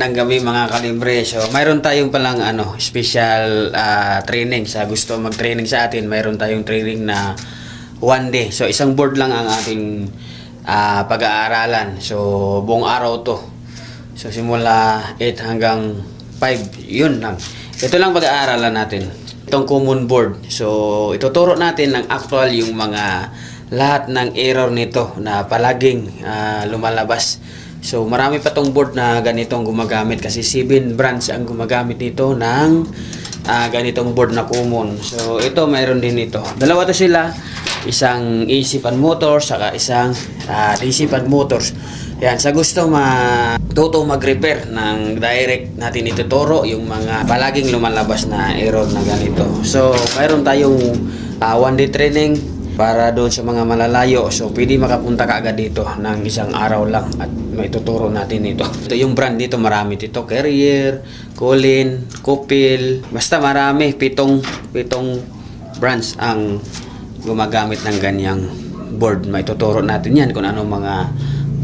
Magandang gabi mga kalibre. So, mayroon tayong palang special training sa gusto mag-training sa atin. Mayroon tayong training na one day. So, isang board lang ang ating pag-aaralan. So, buong araw to. So, simula 8 hanggang 5. Yun lang. Ito lang pag-aaralan natin. Itong common board. So, ituturo natin ng actual yung mga lahat ng error nito na palaging lumalabas. So, marami pa tong board na ganitong gumagamit kasi 7 brands ang gumagamit nito ng ganitong board na common. So, ito mayroon din ito. Dalawa to sila. Isang AC fan motors saka isang DC fan motors. Yan, sa gusto matuto mag-repair ng direct natin ituturo yung mga palaging lumalabas na error na ganito. So, mayroon tayong one day training para doon sa mga malalayo. So, pwede makapunta ka agad dito ng isang araw lang at may tuturo natin ito. Ito yung brand dito, marami dito. Carrier, Colin, Copil, basta marami. Pitong brands ang gumagamit ng ganyang board. May tuturo natin yan kung anong mga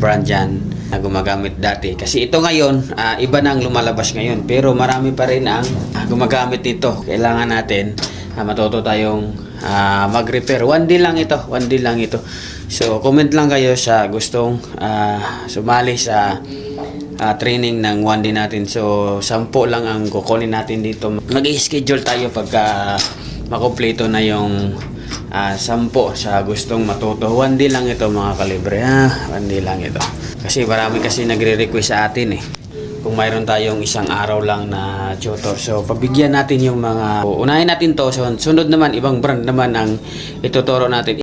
brand yan na gumagamit dati. Kasi ito ngayon, iba na ang lumalabas ngayon. Pero marami pa rin ang gumagamit nito. Kailangan natin matuto tayong mag-repair. One day lang ito. So, comment lang kayo sa gustong sumali sa training ng one day natin. So, 10 lang ang kukunin natin dito. Mag-i-schedule tayo pagka makumpleto na yung 10 sa gustong matuto. One day lang ito mga kalibre. One day lang ito. Kasi marami kasi nagre-request sa atin eh. Kung mayroon tayong isang araw lang na tutor. So, pabigyan natin yung mga unahin natin to. So, sunod naman, ibang brand naman ang ituturo natin.